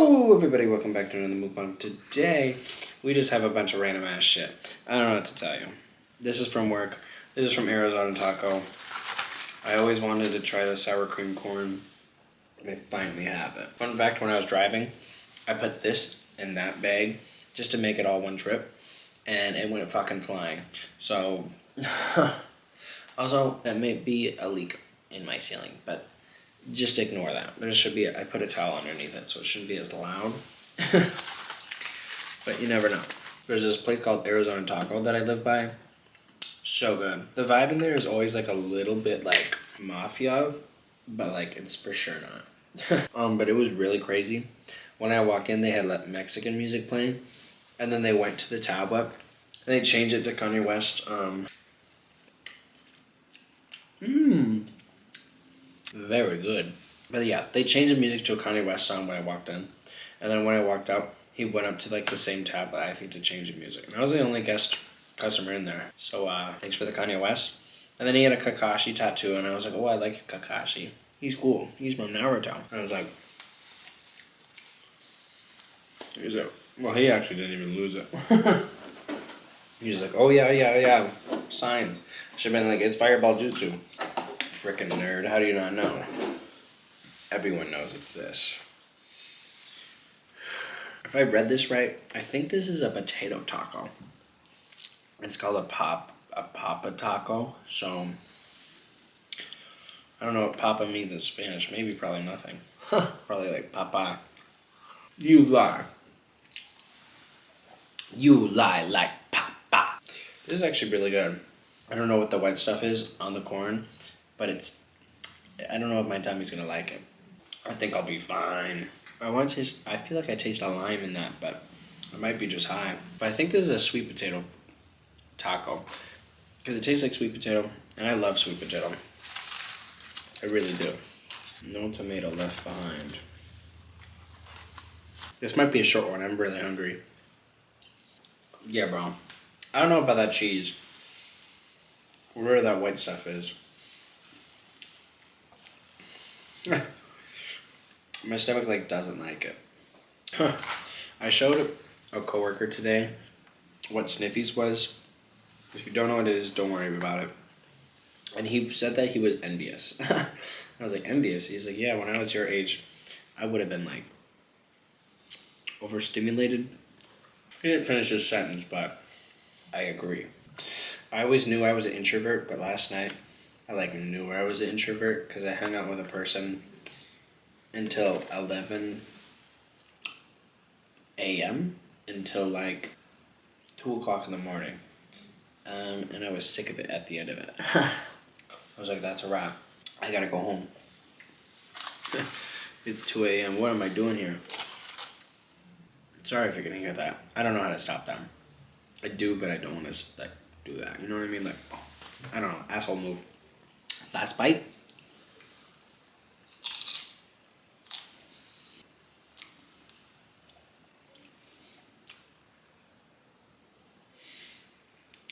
Hello everybody, welcome back to another Mukbang. Today, we just have a bunch of random ass shit. I don't know what to tell you. This is from work. This is from Arizona Taco. I always wanted to try the sour cream corn. And I finally have it. Fun fact, when I was driving, I put this in that bag just to make it all one trip. And it went fucking flying. So, also, that may be a leak in my ceiling, but just ignore that. There should be, I put a towel underneath it, so it shouldn't be as loud. But you never know. There's this place called Arizona Taco that I live by. So good. The vibe in there is always like a little bit like mafia, but like it's for sure not. But it was really crazy. When I walked in, they had like Mexican music playing, and then they went to the tablet, and they changed it to Kanye West. Very good. But yeah, they changed the music to a Kanye West song when I walked in. And then when I walked out, he went up to like the same tablet, I think, to change the music. And I was the only customer in there. So thanks for the Kanye West. And then he had a Kakashi tattoo, and I was like, oh, I like Kakashi. He's cool. He's from Naruto. And I was like, well, he actually didn't even lose it. He was like, oh, yeah. Signs. Should have been like, it's Fireball Jutsu. Frickin' nerd, how do you not know? Everyone knows it's this. If I read this right, I think this is a potato taco. It's called a papa taco. So I don't know what papa means in Spanish. Maybe probably nothing. Probably like papa. You lie. You lie like papa. This is actually really good. I don't know what the white stuff is on the corn, but I don't know if my tummy's gonna like it. I think I'll be fine. I feel like I taste a lime in that, but I might be just high. But I think this is a sweet potato taco, because it tastes like sweet potato, and I love sweet potato. I really do. No tomato left behind. This might be a short one. I'm really hungry. Yeah, bro. I don't know about that cheese. Whatever that white stuff is. My stomach like doesn't like it. I showed a coworker today what Sniffies was. If you don't know what it is, don't worry about it. And he said that he was envious. I was like, envious? He's like, yeah, when I was your age, I would have been like overstimulated. He didn't finish his sentence, but I agree. I always knew I was an introvert, but last night I like knew I was an introvert because I hung out with a person until 11 a.m. until like 2 o'clock in the morning. And I was sick of it at the end of it. I was like, that's a wrap. I gotta go home. It's 2 a.m. What am I doing here? Sorry if you're gonna hear that. I don't know how to stop them. I do, but I don't want to like do that. You know what I mean? Like, I don't know. Asshole move. Last bite.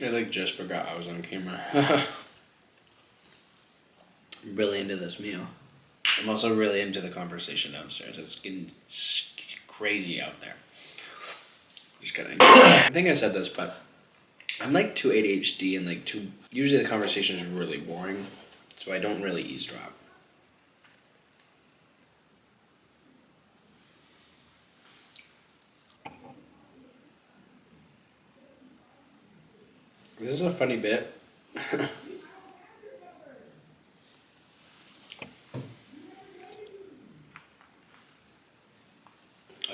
I like just forgot I was on camera. I'm really into this meal. I'm also really into the conversation downstairs. It's getting crazy out there. Just kidding. I think I said this, but I'm like too ADHD and like too. Usually the conversation is really boring, so I don't really eavesdrop. This is a funny bit. I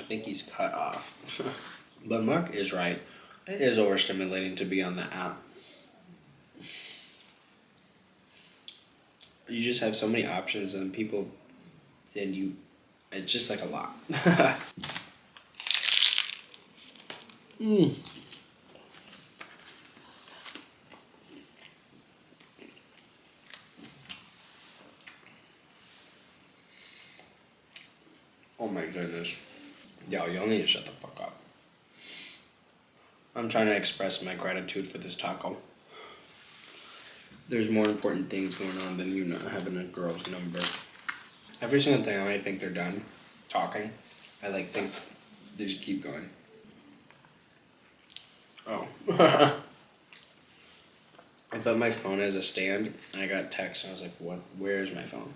think he's cut off. But Mark is right. It is overstimulating to be on the app. You just have so many options and people, it's just like a lot. Oh my goodness. Y'all need to shut the fuck up. I'm trying to express my gratitude for this taco. There's more important things going on than you not having a girl's number. Every single time I think they're done talking, I like think. Did you keep going? Oh. I put my phone as a stand. And I got text. And I was like, "What? Where's my phone?"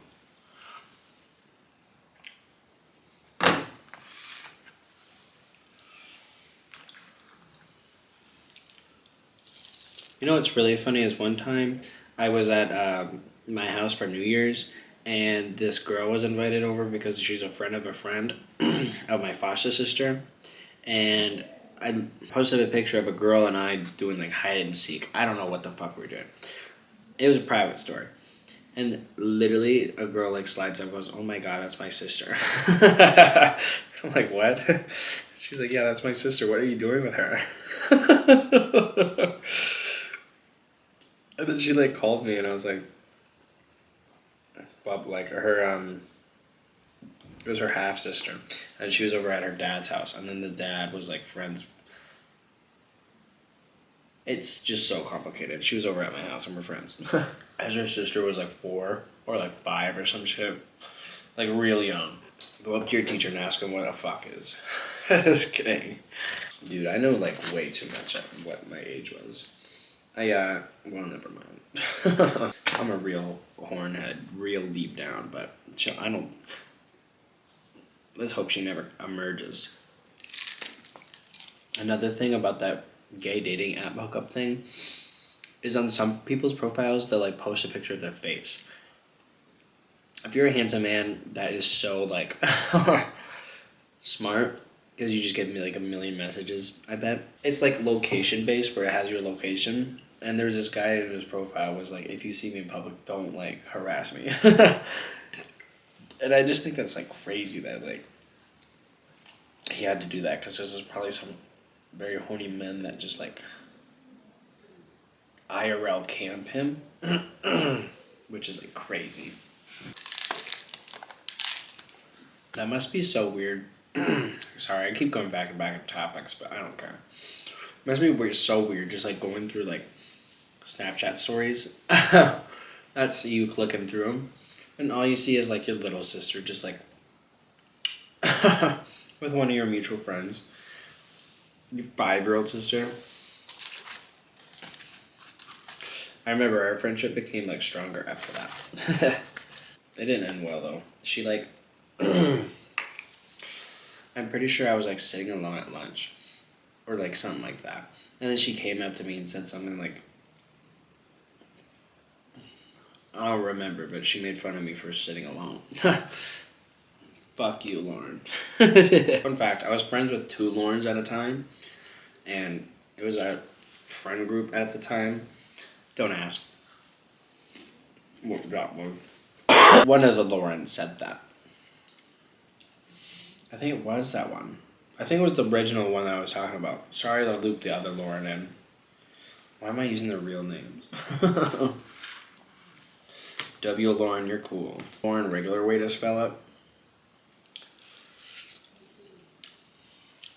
You know what's really funny is one time I was at my house for New Year's, and this girl was invited over because she's a friend of of my foster sister, and I posted a picture of a girl and I doing like hide and seek. I don't know what the fuck we were doing. It was a private story. And literally a girl like slides up and goes, "Oh my god, that's my sister." I'm like, "What?" She's like, "Yeah, that's my sister. What are you doing with her?" And then she like called me and I was like, Bob, like her it was her half sister, and she was over at her dad's house, and then the dad was like friends. It's just so complicated. She was over at my house and we're friends. As her sister was like 4 or like 5 or some shit, like real young. Go up to your teacher and ask him what a fuck is. Just kidding. Dude, I know like way too much at what my age was. Well, never mind. I'm a real hornhead, real deep down, but I don't. Let's hope she never emerges. Another thing about that gay dating app hookup thing is on some people's profiles they'll like post a picture of their face. If you're a handsome man, that is so like smart, because you just get me like a million messages. I bet it's like location based where it has your location. And there's this guy in his profile was like, "If you see me in public, don't like harass me." And I just think that's like crazy that like he had to do that, because there's probably some very horny men that just like IRL camp him, which is like crazy. That must be so weird. Sorry, I keep going back and back on topics, but I don't care. It must be weird, so weird, just like going through like Snapchat stories. That's you clicking through them, and all you see is like your little sister, just like with one of your mutual friends, your 5-year-old sister. I remember our friendship became like stronger after that. It didn't end well though. She like, I'm pretty sure I was like sitting alone at lunch, or like something like that, and then she came up to me and said something like, I don't remember, but she made fun of me for sitting alone. Fuck you, Lauren. Fun fact, I was friends with 2 Laurens at a time, and it was our friend group at the time. Don't ask. Got one. One of the Laurens said that. I think it was that one. I think it was the original one I was talking about. Sorry to loop the other Lauren in. Why am I using their real names? W. Lauren, you're cool. Lauren, regular way to spell it.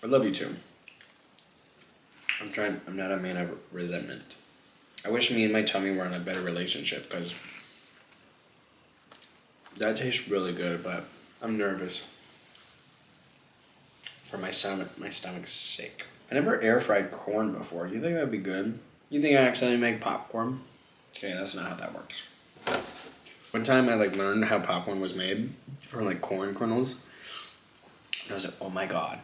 I love you too. I'm not a man of resentment. I wish me and my tummy were in a better relationship, because that tastes really good, but I'm nervous for my stomach's sake. I never air fried corn before. You think that'd be good? You think I accidentally make popcorn? Okay, that's not how that works. One time I like learned how popcorn was made from like corn kernels. And I was like, oh my god.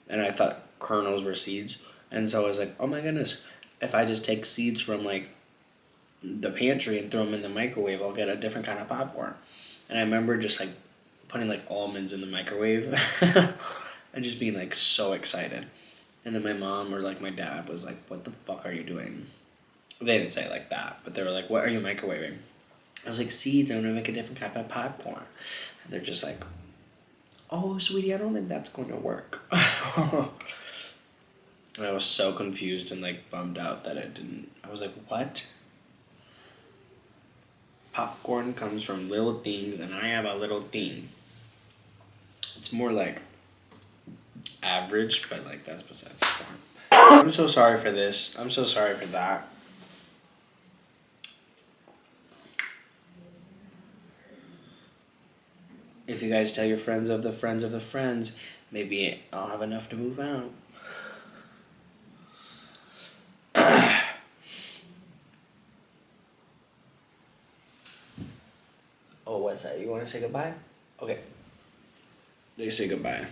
And I thought kernels were seeds. And so I was like, oh my goodness, if I just take seeds from like the pantry and throw them in the microwave, I'll get a different kind of popcorn. And I remember just like putting like almonds in the microwave and just being like so excited. And then my mom or like my dad was like, what the fuck are you doing? They didn't say it like that, but they were like, what are you microwaving? I was like, seeds, I'm gonna make a different type of popcorn. And they're just like, oh, sweetie, I don't think that's going to work. And I was so confused and like bummed out that it didn't. I was like, what? Popcorn comes from little things, and I have a little thing. It's more like average, but like that's besides the point. I'm so sorry for this. I'm so sorry for that. If you guys tell your friends of the friends of the friends, Maybe I'll have enough to move out. Oh, what's that? You want to say goodbye? Okay. They say goodbye.